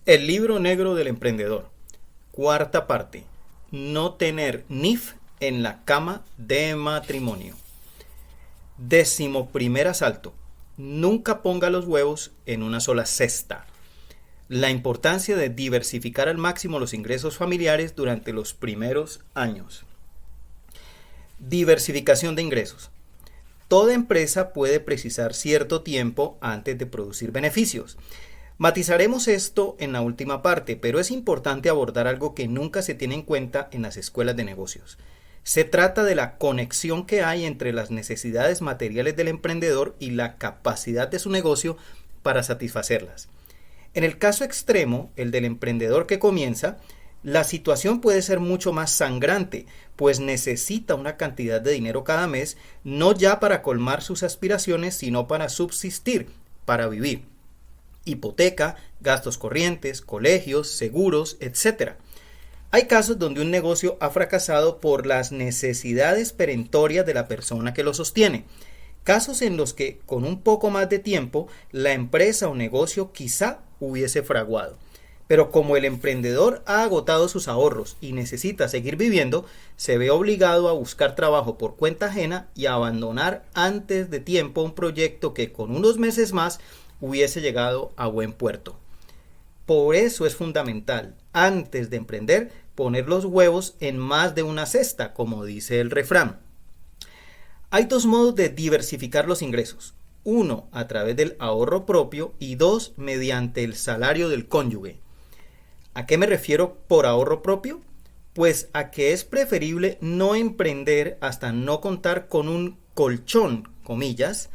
El libro negro del emprendedor. Cuarta parte. No tener NIF en la cama de matrimonio. 11º asalto. Nunca ponga los huevos en una sola cesta. La importancia de diversificar al máximo los ingresos familiares durante los primeros años. Diversificación de ingresos. Toda empresa puede precisar cierto tiempo antes de producir beneficios. Matizaremos esto en la última parte, pero es importante abordar algo que nunca se tiene en cuenta en las escuelas de negocios. Se trata de la conexión que hay entre las necesidades materiales del emprendedor y la capacidad de su negocio para satisfacerlas. En el caso extremo, el del emprendedor que comienza, la situación puede ser mucho más sangrante, pues necesita una cantidad de dinero cada mes, no ya para colmar sus aspiraciones, sino para subsistir, para vivir. Hipoteca, gastos corrientes, colegios, seguros, etc. Hay casos donde un negocio ha fracasado por las necesidades perentorias de la persona que lo sostiene. Casos en los que, con un poco más de tiempo, la empresa o negocio quizá hubiese fraguado. Pero como el emprendedor ha agotado sus ahorros y necesita seguir viviendo, se ve obligado a buscar trabajo por cuenta ajena y a abandonar antes de tiempo un proyecto que con unos meses más hubiese llegado a buen puerto. Por eso es fundamental, antes de emprender, poner los huevos en más de una cesta, como dice el refrán. Hay dos modos de diversificar los ingresos. Uno, a través del ahorro propio y dos, mediante el salario del cónyuge. ¿A qué me refiero por ahorro propio? Pues a que es preferible no emprender hasta no contar con un colchón, comillas,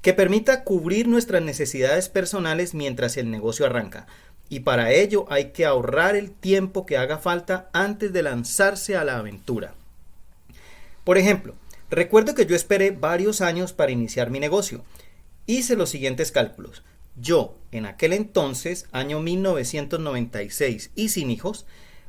que permita cubrir nuestras necesidades personales mientras el negocio arranca. Y para ello hay que ahorrar el tiempo que haga falta antes de lanzarse a la aventura. Por ejemplo, recuerdo que yo esperé varios años para iniciar mi negocio. Hice los siguientes cálculos. Yo, en aquel entonces, año 1996, y sin hijos,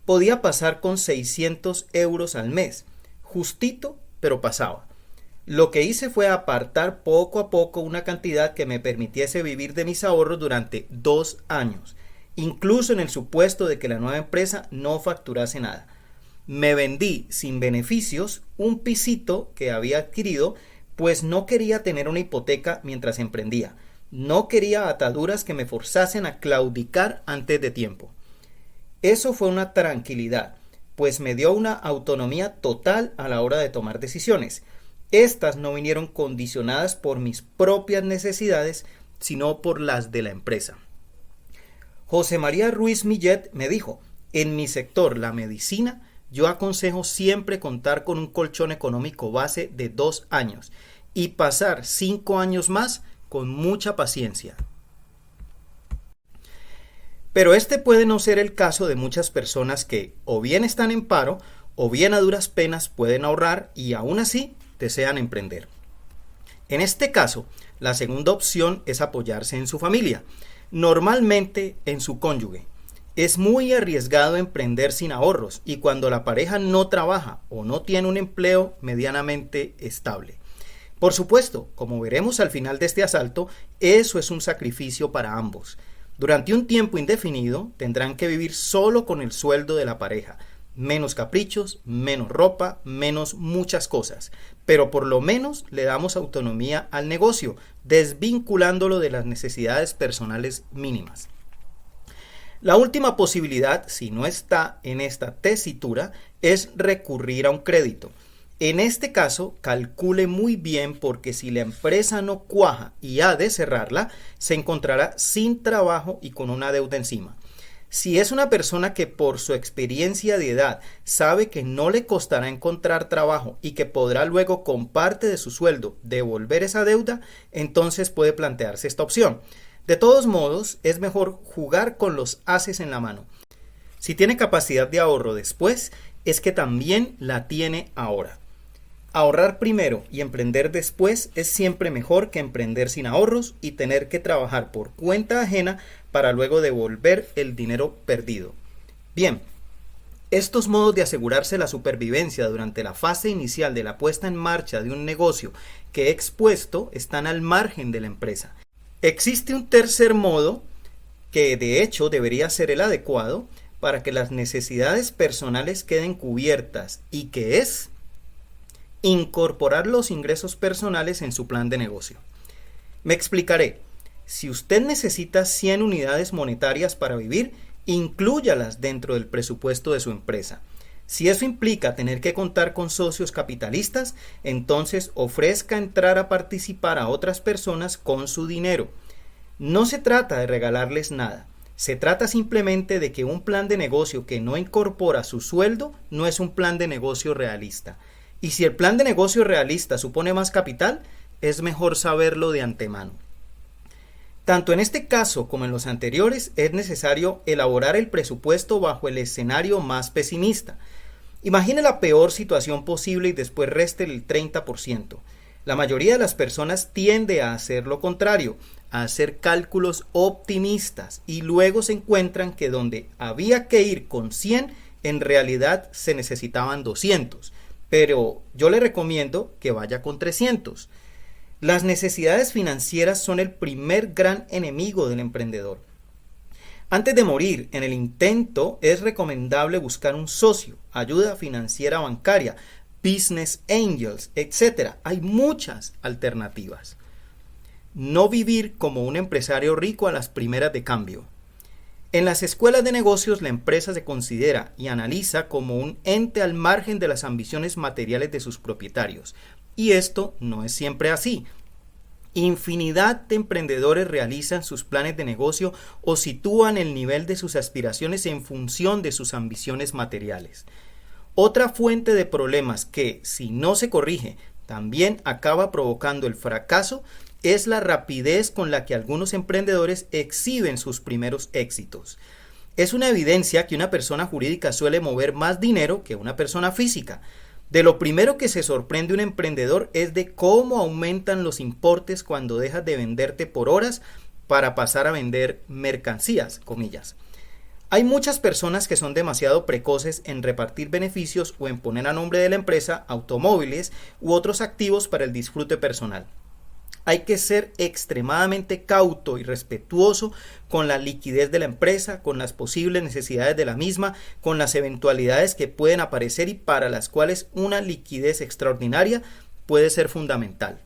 podía pasar con 600 euros al mes. Justito, pero pasaba. Lo que hice fue apartar poco a poco una cantidad que me permitiese vivir de mis ahorros durante 2 años, incluso en el supuesto de que la nueva empresa no facturase nada. Me vendí sin beneficios un pisito que había adquirido, pues no quería tener una hipoteca mientras emprendía. No quería ataduras que me forzasen a claudicar antes de tiempo. Eso fue una tranquilidad, pues me dio una autonomía total a la hora de tomar decisiones. Estas no vinieron condicionadas por mis propias necesidades, sino por las de la empresa. José María Ruiz Millet me dijo, en mi sector, la medicina, yo aconsejo siempre contar con un colchón económico base de 2 años y pasar 5 años más con mucha paciencia. Pero este puede no ser el caso de muchas personas que o bien están en paro o bien a duras penas pueden ahorrar y aún así desean emprender. En este caso, la segunda opción es apoyarse en su familia, normalmente en su cónyuge. Es muy arriesgado emprender sin ahorros y cuando la pareja no trabaja o no tiene un empleo medianamente estable. Por supuesto, como veremos al final de este asalto, eso es un sacrificio para ambos. Durante un tiempo indefinido tendrán que vivir solo con el sueldo de la pareja. Menos caprichos, menos ropa, menos muchas cosas. Pero por lo menos le damos autonomía al negocio, desvinculándolo de las necesidades personales mínimas. La última posibilidad, si no está en esta tesitura, es recurrir a un crédito. En este caso, calcule muy bien porque si la empresa no cuaja y ha de cerrarla, se encontrará sin trabajo y con una deuda encima. Si es una persona que por su experiencia de edad sabe que no le costará encontrar trabajo y que podrá luego con parte de su sueldo devolver esa deuda, entonces puede plantearse esta opción. De todos modos, es mejor jugar con los ases en la mano. Si tiene capacidad de ahorro después, es que también la tiene ahora. Ahorrar primero y emprender después es siempre mejor que emprender sin ahorros y tener que trabajar por cuenta ajena para luego devolver el dinero perdido. Bien, estos modos de asegurarse la supervivencia durante la fase inicial de la puesta en marcha de un negocio que he expuesto están al margen de la empresa. Existe un tercer modo que de hecho debería ser el adecuado para que las necesidades personales queden cubiertas y que es incorporar los ingresos personales en su plan de negocio. Me explicaré. Si usted necesita 100 unidades monetarias para vivir, inclúyalas dentro del presupuesto de su empresa. Si eso implica tener que contar con socios capitalistas, entonces ofrezca entrar a participar a otras personas con su dinero. No se trata de regalarles nada. Se trata simplemente de que un plan de negocio que no incorpora su sueldo no es un plan de negocio realista. Y si el plan de negocio realista supone más capital, es mejor saberlo de antemano. Tanto en este caso como en los anteriores, es necesario elaborar el presupuesto bajo el escenario más pesimista. Imagine la peor situación posible y después reste el 30%. La mayoría de las personas tiende a hacer lo contrario, a hacer cálculos optimistas y luego se encuentran que donde había que ir con 100, en realidad se necesitaban 200. Pero yo le recomiendo que vaya con 300. Las necesidades financieras son el primer gran enemigo del emprendedor. Antes de morir en el intento, es recomendable buscar un socio, ayuda financiera bancaria, business angels, etc. Hay muchas alternativas. No vivir como un empresario rico a las primeras de cambio. En las escuelas de negocios, la empresa se considera y analiza como un ente al margen de las ambiciones materiales de sus propietarios. Y esto no es siempre así. Infinidad de emprendedores realizan sus planes de negocio o sitúan el nivel de sus aspiraciones en función de sus ambiciones materiales. Otra fuente de problemas que, si no se corrige, también acaba provocando el fracaso es la rapidez con la que algunos emprendedores exhiben sus primeros éxitos. Es una evidencia que una persona jurídica suele mover más dinero que una persona física. De lo primero que se sorprende un emprendedor es de cómo aumentan los importes cuando dejas de venderte por horas para pasar a vender mercancías, comillas. Hay muchas personas que son demasiado precoces en repartir beneficios o en poner a nombre de la empresa automóviles u otros activos para el disfrute personal. Hay que ser extremadamente cauto y respetuoso con la liquidez de la empresa, con las posibles necesidades de la misma, con las eventualidades que pueden aparecer y para las cuales una liquidez extraordinaria puede ser fundamental.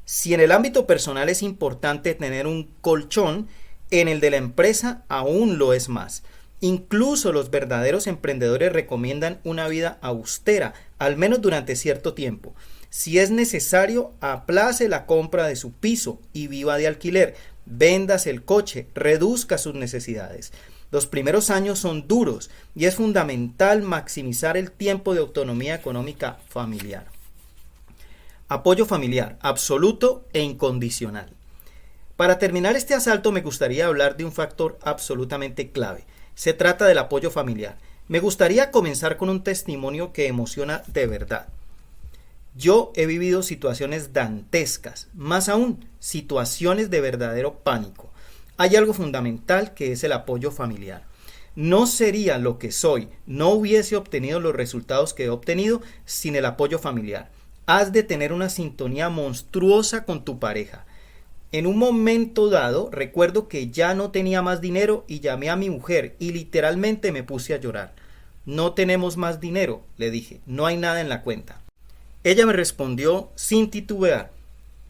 Si en el ámbito personal es importante tener un colchón, en el de la empresa aún lo es más. Incluso los verdaderos emprendedores recomiendan una vida austera, al menos durante cierto tiempo. Si es necesario, aplace la compra de su piso y viva de alquiler, véndase el coche, reduzca sus necesidades. Los primeros años son duros y es fundamental maximizar el tiempo de autonomía económica familiar. Apoyo familiar, absoluto e incondicional. Para terminar este asalto me gustaría hablar de un factor absolutamente clave. Se trata del apoyo familiar. Me gustaría comenzar con un testimonio que emociona de verdad. Yo he vivido situaciones dantescas, más aún, situaciones de verdadero pánico. Hay algo fundamental que es el apoyo familiar. No sería lo que soy, no hubiese obtenido los resultados que he obtenido sin el apoyo familiar. Has de tener una sintonía monstruosa con tu pareja. En un momento dado, recuerdo que ya no tenía más dinero y llamé a mi mujer y literalmente me puse a llorar. No tenemos más dinero, le dije, no hay nada en la cuenta. Ella me respondió sin titubear,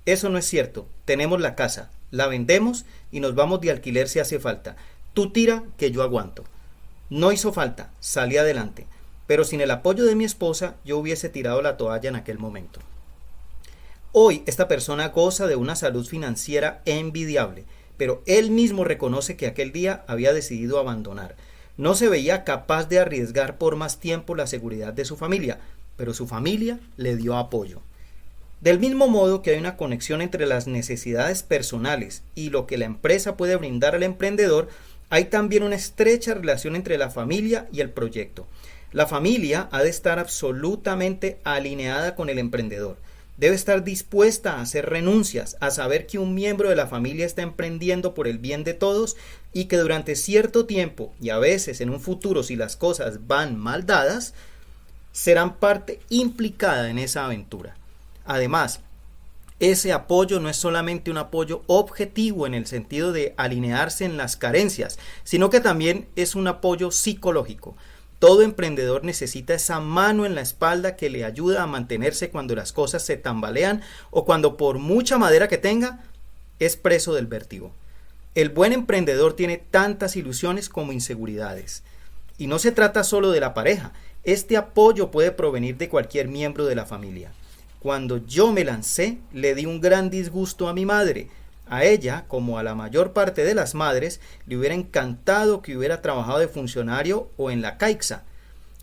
eso no es cierto, tenemos la casa, la vendemos y nos vamos de alquiler si hace falta. Tú tira que yo aguanto. No hizo falta, salí adelante, pero sin el apoyo de mi esposa yo hubiese tirado la toalla en aquel momento. Hoy esta persona goza de una salud financiera envidiable, pero él mismo reconoce que aquel día había decidido abandonar. No se veía capaz de arriesgar por más tiempo la seguridad de su familia, pero su familia le dio apoyo. Del mismo modo que hay una conexión entre las necesidades personales y lo que la empresa puede brindar al emprendedor, hay también una estrecha relación entre la familia y el proyecto. La familia ha de estar absolutamente alineada con el emprendedor. Debe estar dispuesta a hacer renuncias, a saber que un miembro de la familia está emprendiendo por el bien de todos y que durante cierto tiempo, y a veces en un futuro si las cosas van mal dadas, serán parte implicada en esa aventura. Además, Ese apoyo no es solamente un apoyo objetivo en el sentido de alinearse en las carencias, sino que también es un apoyo psicológico. Todo emprendedor necesita esa mano en la espalda que le ayuda a mantenerse cuando las cosas se tambalean o cuando por mucha madera que tenga, es preso del vértigo. El buen emprendedor tiene tantas ilusiones como inseguridades. Y no se trata solo de la pareja. Este apoyo puede provenir de cualquier miembro de la familia. Cuando yo me lancé, le di un gran disgusto a mi madre. A ella, como a la mayor parte de las madres, le hubiera encantado que hubiera trabajado de funcionario o en la Caixa.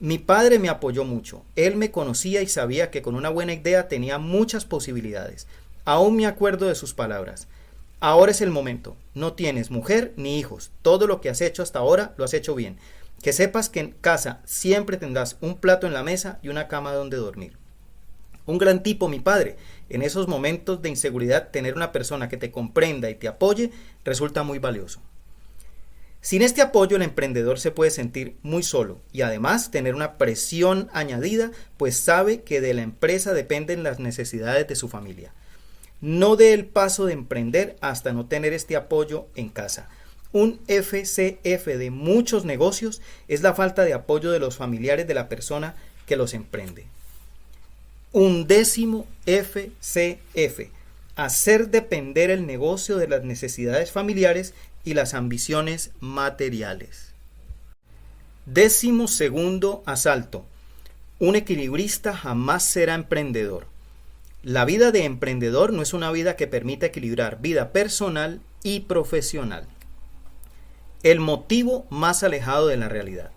Mi padre me apoyó mucho. Él me conocía y sabía que con una buena idea tenía muchas posibilidades. Aún me acuerdo de sus palabras. Ahora es el momento. No tienes mujer ni hijos. Todo lo que has hecho hasta ahora lo has hecho bien. Que sepas que en casa siempre tendrás un plato en la mesa y una cama donde dormir. Un gran tipo, mi padre. En esos momentos de inseguridad, tener una persona que te comprenda y te apoye resulta muy valioso. Sin este apoyo, el emprendedor se puede sentir muy solo y además tener una presión añadida, pues sabe que de la empresa dependen las necesidades de su familia. No dé el paso de emprender hasta no tener este apoyo en casa. Un FCF de muchos negocios es la falta de apoyo de los familiares de la persona que los emprende. 11º FCF: hacer depender el negocio de las necesidades familiares y las ambiciones materiales. 12º asalto: un equilibrista jamás será emprendedor. La vida de emprendedor no es una vida que permita equilibrar vida personal y profesional. El motivo más alejado de la realidad.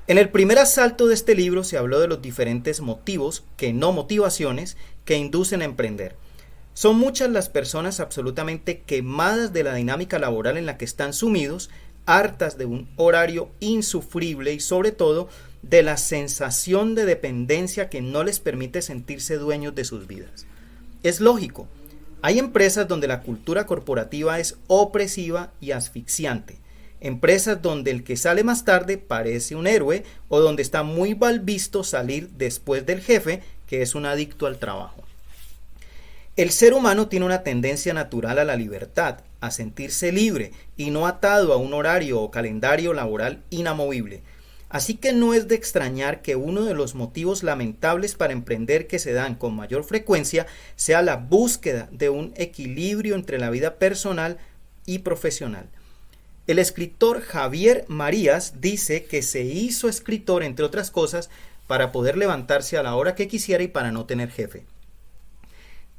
En el primer asalto de este libro se habló de los diferentes motivos, que no motivaciones, que inducen a emprender. Son muchas las personas absolutamente quemadas de la dinámica laboral en la que están sumidos, hartas de un horario insufrible y sobre todo de la sensación de dependencia que no les permite sentirse dueños de sus vidas. Es lógico. Hay empresas donde la cultura corporativa es opresiva y asfixiante. Empresas donde el que sale más tarde parece un héroe o donde está muy mal visto salir después del jefe, que es un adicto al trabajo. El ser humano tiene una tendencia natural a la libertad, a sentirse libre y no atado a un horario o calendario laboral inamovible. Así que no es de extrañar que uno de los motivos lamentables para emprender que se dan con mayor frecuencia sea la búsqueda de un equilibrio entre la vida personal y profesional. El escritor Javier Marías dice que se hizo escritor, entre otras cosas, para poder levantarse a la hora que quisiera y para no tener jefe.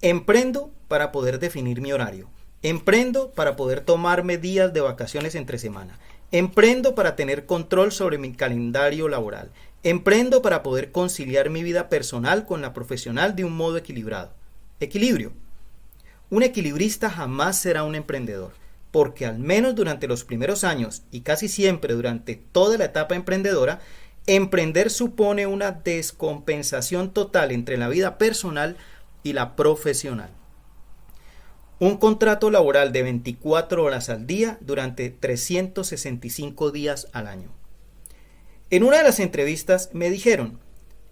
Emprendo para poder definir mi horario. Emprendo para poder tomarme días de vacaciones entre semana. Emprendo para tener control sobre mi calendario laboral. Emprendo para poder conciliar mi vida personal con la profesional de un modo equilibrado. Equilibrio. Un equilibrista jamás será un emprendedor, porque al menos durante los primeros años y casi siempre durante toda la etapa emprendedora, emprender supone una descompensación total entre la vida personal y la profesional. Un contrato laboral de 24 horas al día durante 365 días al año. En una de las entrevistas me dijeron: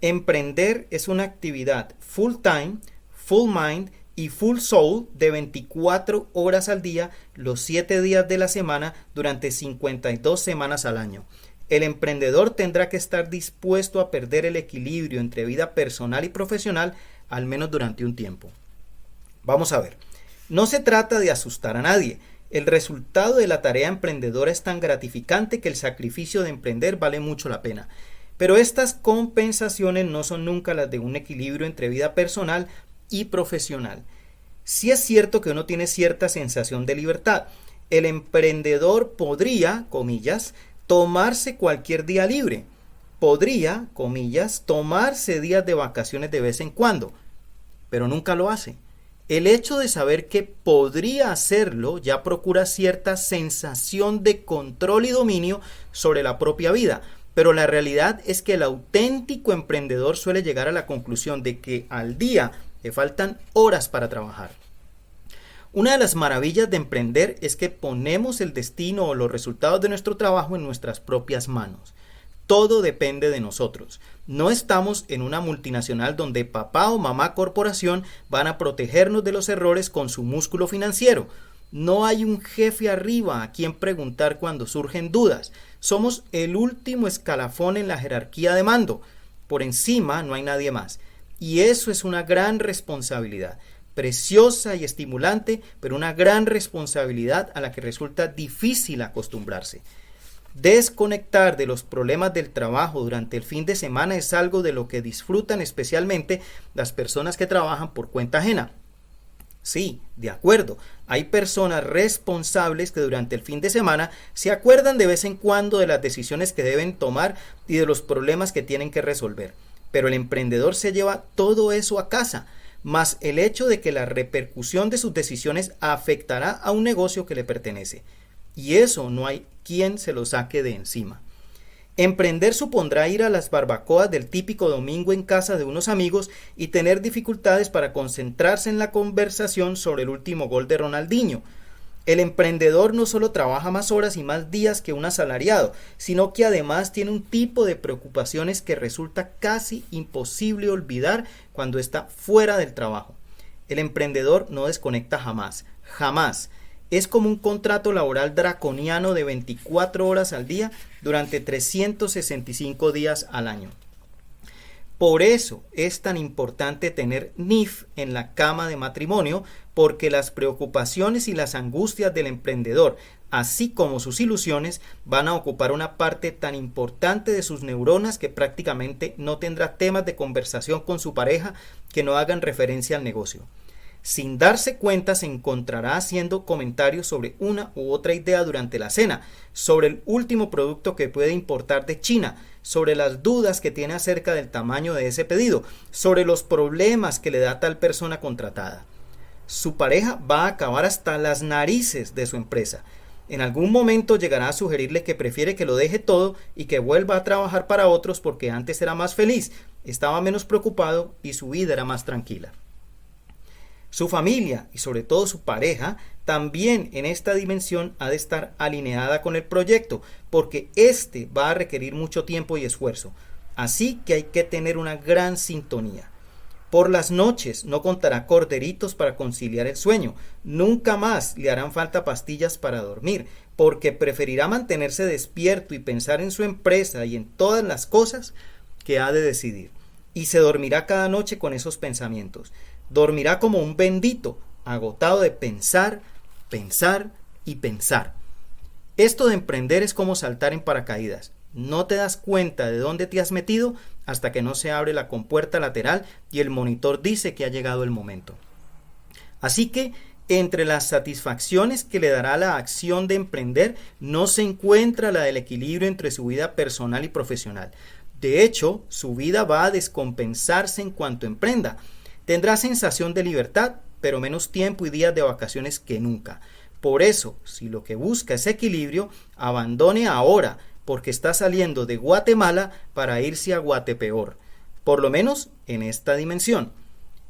emprender es una actividad full time, full mind y full soul de 24 horas al día, los 7 días de la semana, durante 52 semanas al año. El emprendedor tendrá que estar dispuesto a perder el equilibrio entre vida personal y profesional, al menos durante un tiempo. Vamos a ver. No se trata de asustar a nadie. El resultado de la tarea emprendedora es tan gratificante que el sacrificio de emprender vale mucho la pena. Pero estas compensaciones no son nunca las de un equilibrio entre vida personal y profesional. Sí es cierto que uno tiene cierta sensación de libertad. El emprendedor podría, comillas, tomarse cualquier día libre. Podría, comillas, tomarse días de vacaciones de vez en cuando, pero nunca lo hace. El hecho de saber que podría hacerlo ya procura cierta sensación de control y dominio sobre la propia vida, pero la realidad es que el auténtico emprendedor suele llegar a la conclusión de que al día le faltan horas para trabajar. Una de las maravillas de emprender es que ponemos el destino o los resultados de nuestro trabajo en nuestras propias manos. Todo depende de nosotros. No estamos en una multinacional donde papá o mamá corporación van a protegernos de los errores con su músculo financiero. No hay un jefe arriba a quien preguntar cuando surgen dudas. Somos el último escalafón en la jerarquía de mando. Por encima no hay nadie más. Y eso es una gran responsabilidad. Preciosa y estimulante, pero una gran responsabilidad a la que resulta difícil acostumbrarse. Desconectar de los problemas del trabajo durante el fin de semana es algo de lo que disfrutan especialmente las personas que trabajan por cuenta ajena. Sí, de acuerdo, hay personas responsables que durante el fin de semana se acuerdan de vez en cuando de las decisiones que deben tomar y de los problemas que tienen que resolver. Pero el emprendedor se lleva todo eso a casa, más el hecho de que la repercusión de sus decisiones afectará a un negocio que le pertenece. Y eso no hay quien se lo saque de encima. Emprender supondrá ir a las barbacoas del típico domingo en casa de unos amigos y tener dificultades para concentrarse en la conversación sobre el último gol de Ronaldinho. El emprendedor no solo trabaja más horas y más días que un asalariado, sino que además tiene un tipo de preocupaciones que resulta casi imposible olvidar cuando está fuera del trabajo. El emprendedor no desconecta jamás, jamás. Es como un contrato laboral draconiano de 24 horas al día durante 365 días al año. Por eso es tan importante tener NIF en la cama de matrimonio, porque las preocupaciones y las angustias del emprendedor, así como sus ilusiones, van a ocupar una parte tan importante de sus neuronas que prácticamente no tendrá temas de conversación con su pareja que no hagan referencia al negocio. Sin darse cuenta se encontrará haciendo comentarios sobre una u otra idea durante la cena, sobre el último producto que puede importar de China, sobre las dudas que tiene acerca del tamaño de ese pedido, sobre los problemas que le da tal persona contratada. Su pareja va a acabar hasta las narices de su empresa. En algún momento llegará a sugerirle que prefiere que lo deje todo y que vuelva a trabajar para otros porque antes era más feliz, estaba menos preocupado y su vida era más tranquila. Su familia y sobre todo su pareja también en esta dimensión ha de estar alineada con el proyecto, porque este va a requerir mucho tiempo y esfuerzo. Así que hay que tener una gran sintonía. Por las noches no contará corderitos para conciliar el sueño. Nunca más le harán falta pastillas para dormir, porque preferirá mantenerse despierto y pensar en su empresa y en todas las cosas que ha de decidir. Y se dormirá cada noche con esos pensamientos. Dormirá como un bendito, agotado de pensar, pensar y pensar. Esto de emprender es como saltar en paracaídas. No te das cuenta de dónde te has metido hasta que no se abre la compuerta lateral y el monitor dice que ha llegado el momento. Así que, entre las satisfacciones que le dará la acción de emprender, no se encuentra la del equilibrio entre su vida personal y profesional. De hecho, su vida va a descompensarse en cuanto emprenda. Tendrá sensación de libertad, pero menos tiempo y días de vacaciones que nunca. Por eso, si lo que busca es equilibrio, abandone ahora, porque está saliendo de Guatemala para irse a Guatepeor. Por lo menos en esta dimensión.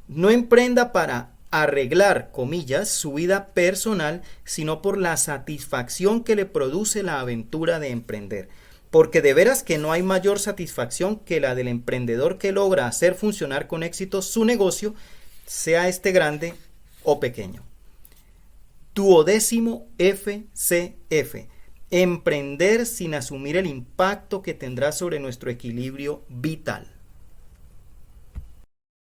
No emprenda para arreglar, comillas, su vida personal, sino por la satisfacción que le produce la aventura de emprender. Porque de veras que no hay mayor satisfacción que la del emprendedor que logra hacer funcionar con éxito su negocio, sea este grande o pequeño. 12º FCF. Emprender sin asumir el impacto que tendrá sobre nuestro equilibrio vital.